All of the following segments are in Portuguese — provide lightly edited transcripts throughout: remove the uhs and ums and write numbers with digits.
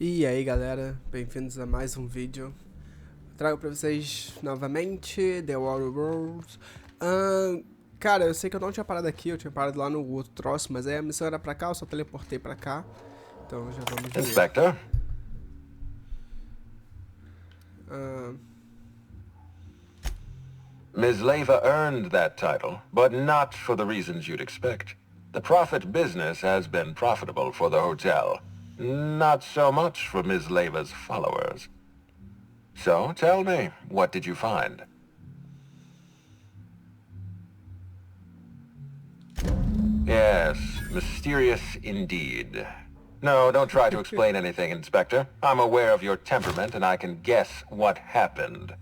E aí galera, bem-vindos a mais um vídeo. Trago pra vocês novamente The Water World. Cara, eu sei que eu não tinha parado aqui, eu tinha parado lá no outro troço, mas aí a missão era pra cá, eu só teleportei pra cá. Então já vamos ver. Inspector? Ms. Leva earned that title, but not for the reasons you'd expect. The profit business has been profitable for the hotel. Not so much for Ms. Leva's followers. So, tell me, what did you find? Yes, mysterious indeed. No, don't try to explain anything, Inspector. I'm aware of your temperament and I can guess what happened.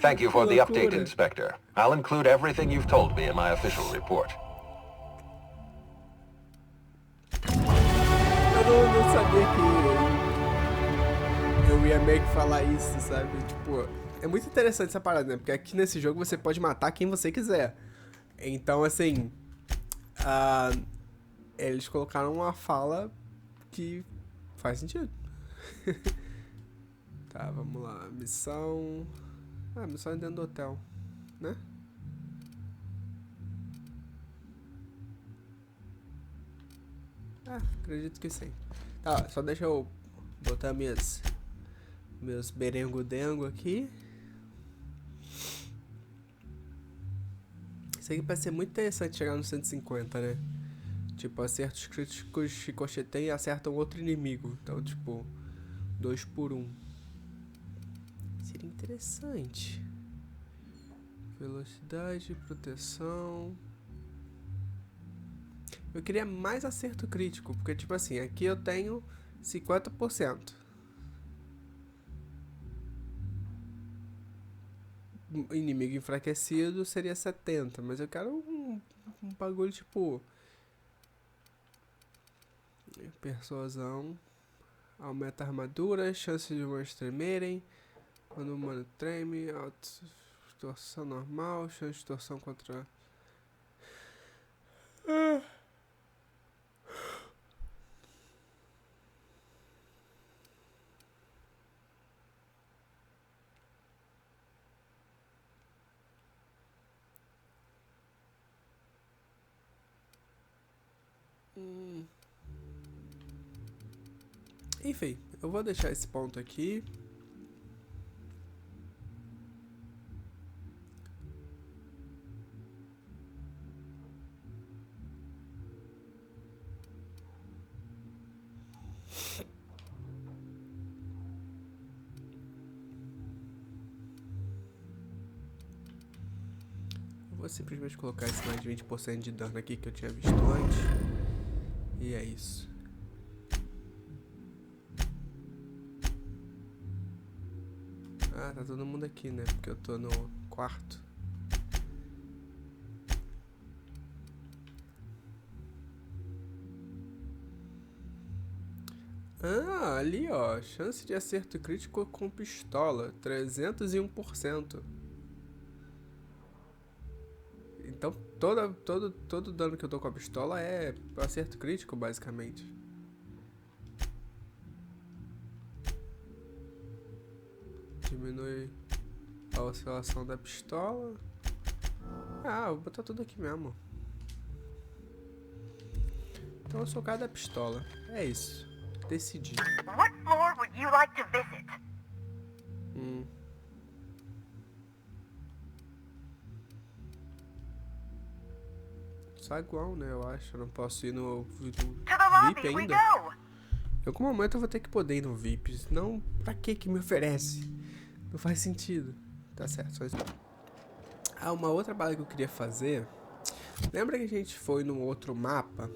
Thank you for the update, loucura. Inspector. I'll include everything you've told me in my official report. Eu não sabia que eu ia meio que falar isso, sabe? Tipo, é muito interessante essa parada, né? Porque aqui nesse jogo você pode matar quem você quiser. Então, assim, ah, eles colocaram uma fala que faz sentido. Tá, vamos lá. Missão... missão é dentro do hotel, né? Acredito que sim. Tá, só deixa eu botar meus berengo-dengo aqui. Isso aqui parece ser muito interessante chegar no 150, né? Tipo, acertos críticos ricochetem e acertam outro inimigo. Então, tipo, 2 por 1. Seria interessante. Velocidade, proteção. Eu queria mais acerto crítico, porque, tipo assim, aqui eu tenho 50%. Inimigo enfraquecido seria 70%, mas eu quero um bagulho, tipo... Persuasão. Aumenta a armadura, chance de humanos tremerem. Quando o humano treme, distorção normal, chance de torção contra... Enfim, eu vou deixar esse ponto aqui. Eu vou simplesmente colocar esse mais de 20% de dano aqui que eu tinha visto antes. E é isso. Ah, tá todo mundo aqui, né? Porque eu tô no quarto. Ah, ali ó, chance de acerto crítico com pistola, 301%. Então todo dano que eu dou com a pistola é acerto crítico, basicamente. Diminui a oscilação da pistola. Ah, vou botar tudo aqui mesmo. Então eu sou o cara da pistola. É isso. Decidi. What floor would you like to visit? Só igual, né? Eu acho. Eu não posso ir no To the lobby VIP we ainda. go! Em algum momento eu vou ter que poder ir no VIP. Senão, pra que me oferece? Não faz sentido. Tá certo, só isso. Ah, uma outra parada que eu queria fazer. Lembra que a gente foi num outro mapa?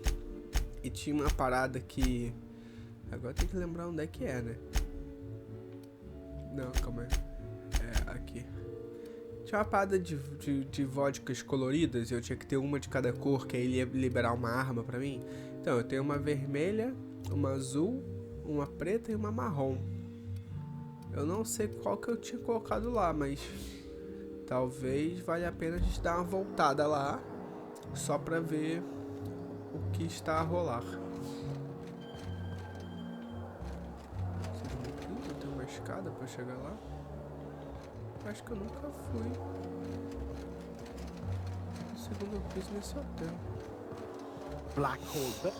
E tinha uma parada que... Agora tem que lembrar onde é que é, né? Não, calma aí. É, aqui. Tinha uma parada de vodkas coloridas. E eu tinha que ter uma de cada cor, que aí ele ia liberar uma arma pra mim. Então, eu tenho uma vermelha, uma azul, uma preta e uma marrom. Eu não sei qual que eu tinha colocado lá, mas... Talvez valha a pena a gente dar uma voltada lá. Só pra ver o que está a rolar. escada pra chegar lá? Acho que eu nunca fui. No segundo piso nesse hotel. Black Hole.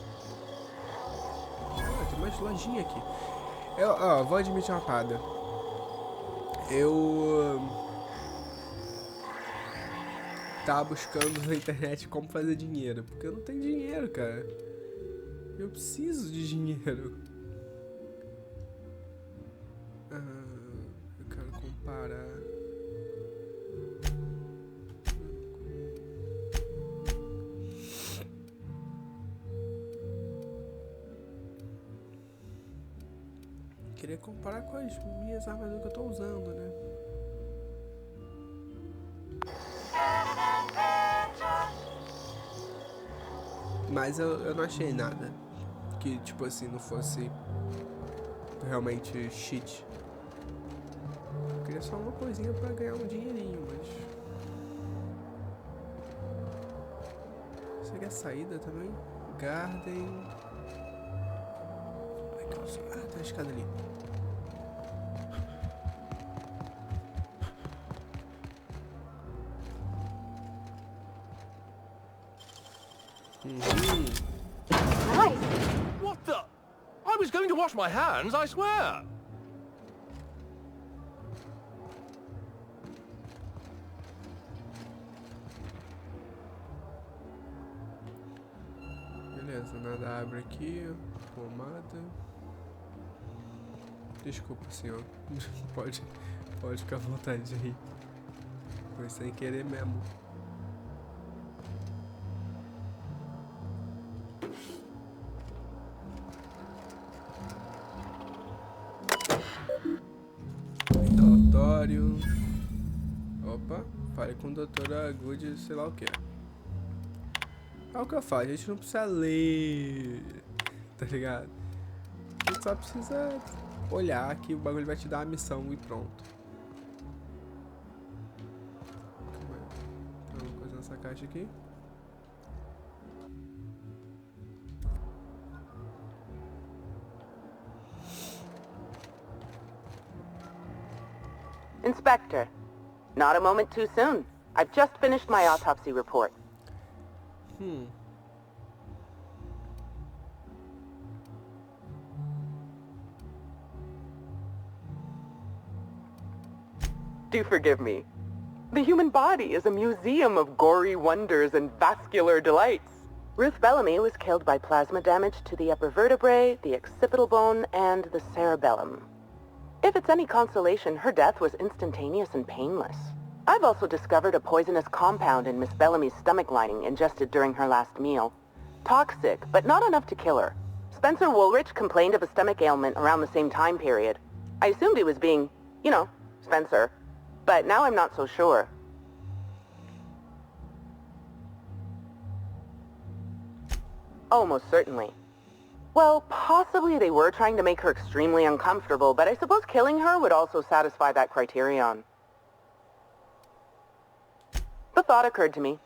Ah, tem mais lojinha aqui. Vou admitir uma parada. Eu tava buscando na internet como fazer dinheiro, porque eu não tenho dinheiro, cara. Eu preciso de dinheiro. Eu quero comparar. Queria comparar com as minhas armas que eu tô usando, né? Mas eu não achei nada que, tipo assim, não fosse realmente cheat. Eu queria só uma coisinha pra ganhar um dinheirinho, mas... Seria a saída também? Garden... Ah, tem uma escada ali. What the? I was going to wash my hands, I swear. Beleza, nada abre aqui. Pomada. Desculpa, senhor. Pode ficar à vontade aí. Foi sem querer mesmo. Relatório. Opa, fale com a doutora Good, sei lá o que. É o que eu falo, a gente não precisa ler, tá ligado? A gente só precisa olhar que o bagulho vai te dar uma missão e pronto. Tem alguma coisa nessa caixa aqui? Inspector, not a moment too soon. I've just finished my autopsy report. Do forgive me. The human body is a museum of gory wonders and vascular delights. Ruth Bellamy was killed by plasma damage to the upper vertebrae, the occipital bone, and the cerebellum. If it's any consolation, her death was instantaneous and painless. I've also discovered a poisonous compound in Miss Bellamy's stomach lining ingested during her last meal. Toxic, but not enough to kill her. Spencer Woolrich complained of a stomach ailment around the same time period. I assumed he was being, you know, Spencer. But now I'm not so sure. Oh, most certainly. Well, possibly they were trying to make her extremely uncomfortable, but I suppose killing her would also satisfy that criterion. The thought occurred to me.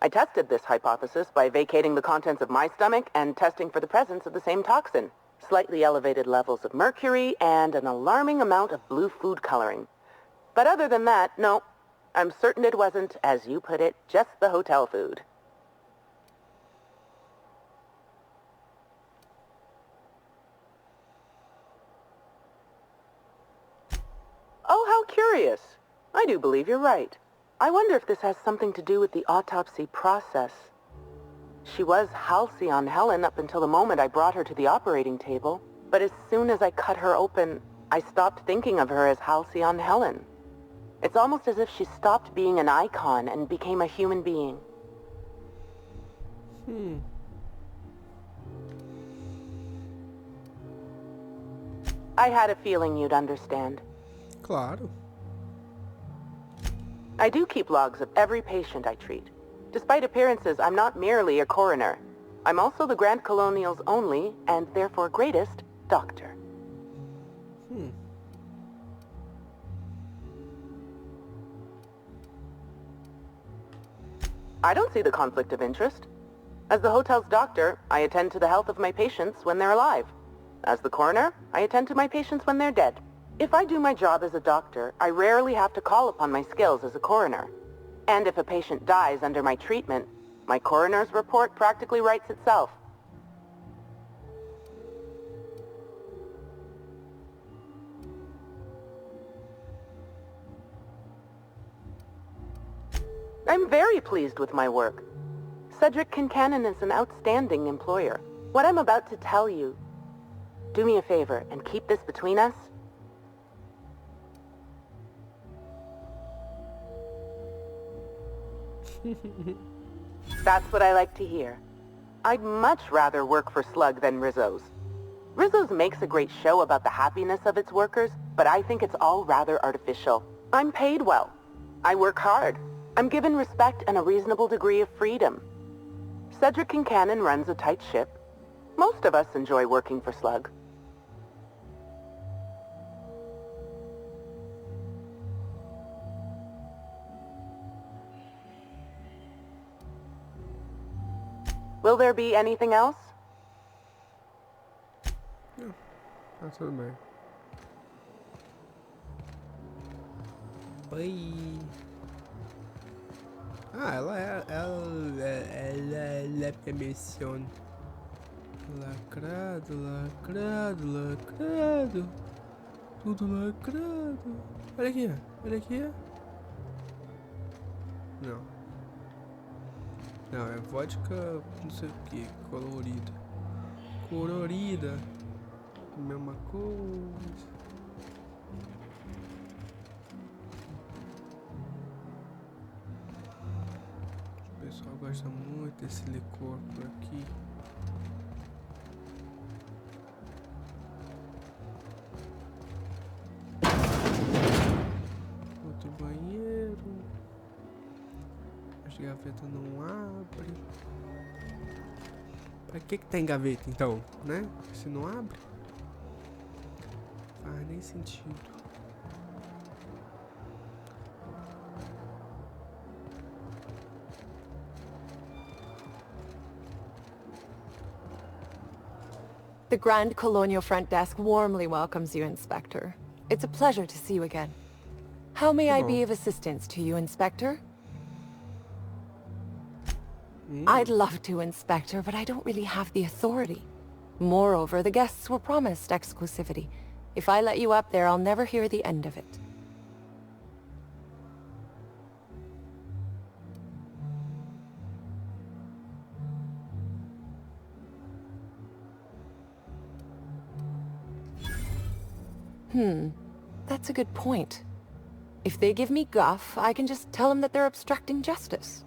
I tested this hypothesis by vacating the contents of my stomach and testing for the presence of the same toxin. Slightly elevated levels of mercury and an alarming amount of blue food coloring. But other than that, no. I'm certain it wasn't, as you put it, just the hotel food. Oh, how curious. I do believe you're right. I wonder if this has something to do with the autopsy process. She was Halcyon Helen up until the moment I brought her to the operating table. But as soon as I cut her open, I stopped thinking of her as Halcyon Helen. It's almost as if she stopped being an icon and became a human being. I had a feeling you'd understand. Claro. I do keep logs of every patient I treat. Despite appearances, I'm not merely a coroner. I'm also the Grand Colonial's only, and therefore greatest, doctor. I don't see the conflict of interest. As the hotel's doctor, I attend to the health of my patients when they're alive. As the coroner, I attend to my patients when they're dead. If I do my job as a doctor, I rarely have to call upon my skills as a coroner. And if a patient dies under my treatment, my coroner's report practically writes itself. I'm very pleased with my work. Cedric Kincannon is an outstanding employer. What I'm about to tell you, do me a favor and keep this between us. That's what I like to hear. I'd much rather work for Slug than Rizzo's. Rizzo's makes a great show about the happiness of its workers, but I think it's all rather artificial. I'm paid well. I work hard. I'm given respect and a reasonable degree of freedom. Cedric Kincannon runs a tight ship. Most of us enjoy working for Slug. Will there be anything else? Não, tá tudo bem. Oi. Ah, ela me menciona. Lacrado, lacrado, lacrado. Tudo lacrado. Olha aqui, olha aqui. Não. Não, é vodka, não sei o que, colorida. Colorida. Mesma coisa. O pessoal gosta muito desse licor por aqui. Outro banheiro. As gavetas não abrem. Pra que tem gaveta então, né? Se não abre, faz nem sentido. The Grand Colonial Front Desk warmly welcomes you, Inspector. It's a pleasure to see you again. How may I be of assistance to you, Inspector? I'd love to, Inspector, but I don't really have the authority. Moreover, the guests were promised exclusivity. If I let you up there, I'll never hear the end of it. That's a good point. If they give me guff, I can just tell them that they're obstructing justice.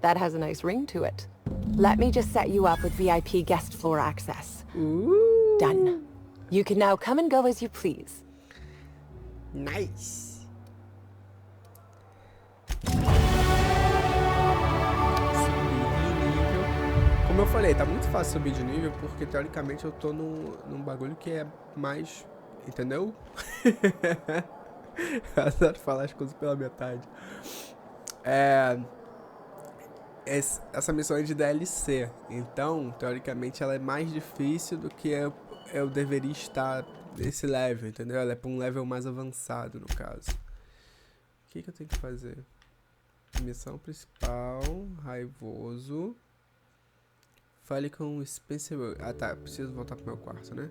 That has a nice ring to it. Let me just set you up with VIP guest floor access. Ooh. Done. You can now come and go as you please. Nice. Como eu falei, tá muito fácil subir de nível porque teoricamente eu tô num bagulho que é mais... Entendeu? Eu adoro falar as coisas pela metade. Essa missão é de DLC, então, teoricamente, ela é mais difícil do que eu deveria estar nesse level, entendeu? Ela é pra um level mais avançado, no caso. O que eu tenho que fazer? Missão principal, raivoso. Fale com o Spencer... Ah, tá, preciso voltar pro meu quarto, né?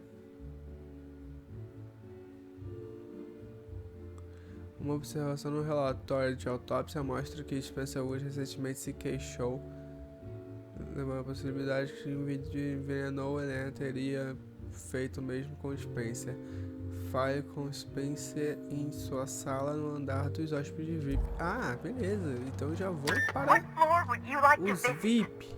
Uma observação no relatório de autópsia mostra que Spencer Wood recentemente se queixou de uma possibilidade que envenenou o Helena teria feito mesmo com Spencer. Fale com Spencer em sua sala no andar dos hóspedes VIP. Ah, beleza. Então já vou para What floor would you like to os visit? VIP.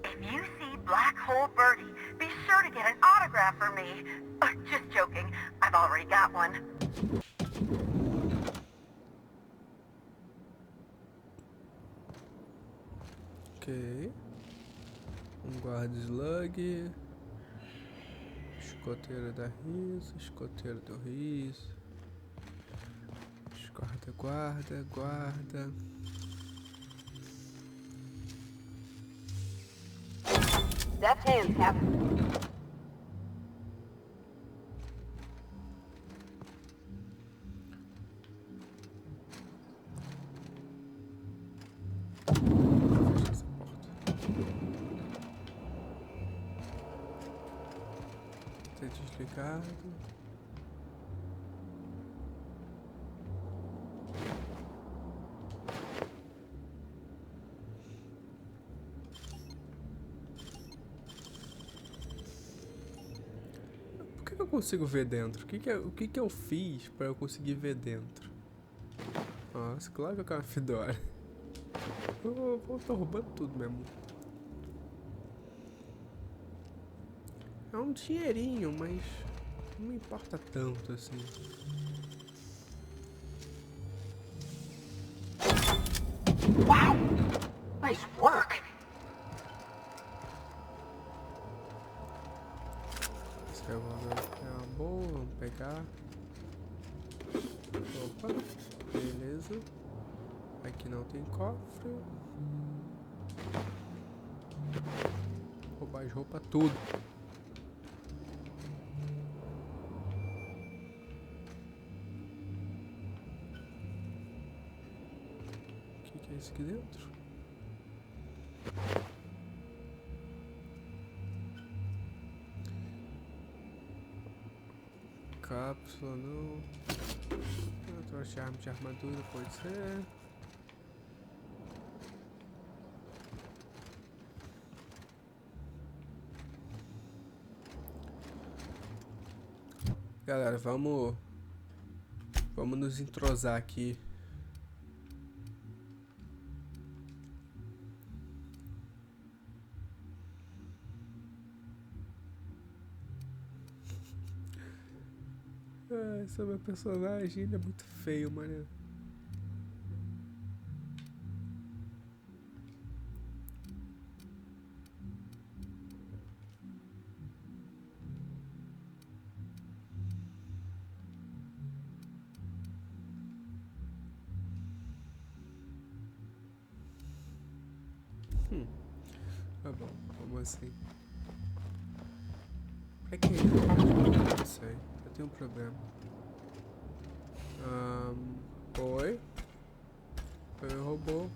If you see Black Hole Birdie, be sure to get an autograph for me. Just joking. I've already got one. Ok. Guarda slug. Escoteiro da riso. Escoteiro do riso. Guarda. Deft hands, Captain. Desligado. Por que eu consigo ver dentro? O que que eu fiz pra eu conseguir ver dentro? Nossa, claro que eu quero uma Fedora. Eu tô roubando tudo mesmo. É um dinheirinho, mas não me importa tanto assim. Wow! Nice work! Esse revólver é uma boa, vamos pegar. Opa, beleza. Aqui não tem cofre. Roubar as roupas tudo. O que é isso aqui dentro? Cápsula não. Trouxe arma de armadura, pode ser. Galera, vamos nos entrosar aqui. Esse é meu personagem, ele é muito feio, mano. Tá bom, vamos assim. É que não sei, eu tenho um problema. Oi? Foi o robô.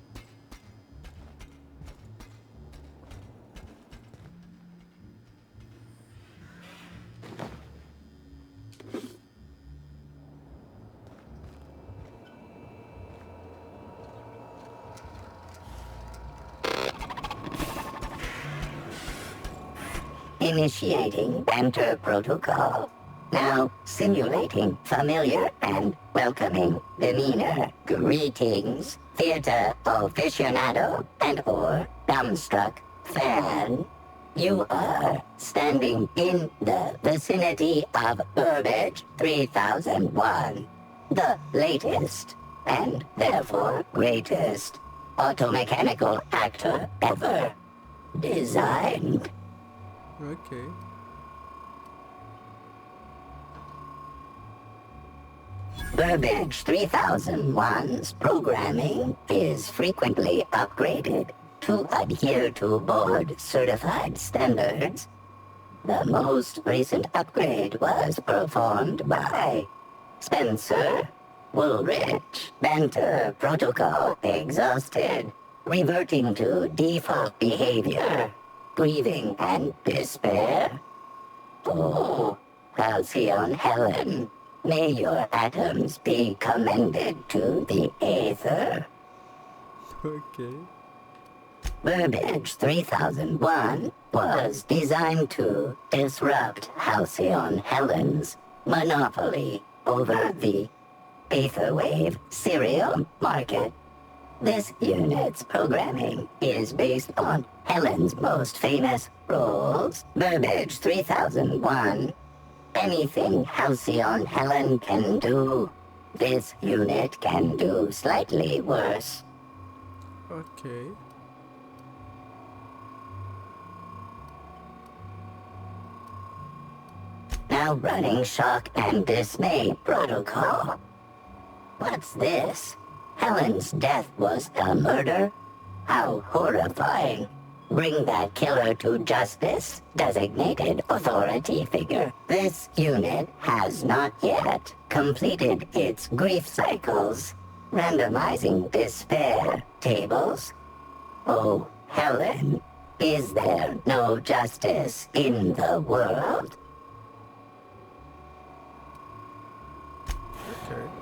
Initiating banter protocol. Now simulating familiar and welcoming demeanor. Greetings, theater aficionado and/or dumbstruck fan. You are standing in the vicinity of Burbage 3001, the latest and therefore greatest automechanical actor ever designed. Ok. Burbage 3001's programming is frequently upgraded to adhere to board-certified standards. The most recent upgrade was performed by Spencer Woolrich. Banter protocol exhausted, reverting to default behavior. Grieving and despair. Oh, Halcyon Helen, may your atoms be commended to the Aether. Ok. Burbage 3001 was designed to disrupt Halcyon Helen's monopoly over the Aetherwave serial market. This unit's programming is based on Helen's most famous roles. Burbage 3001. Anything Halcyon Helen can do, this unit can do slightly worse. Ok. Now running shock and dismay protocol. What's this? Helen's death was a murder? How horrifying. Bring that killer to justice, designated authority figure. This unit has not yet completed its grief cycles. Randomizing despair tables. Oh, Helen, is there no justice in the world? Ok.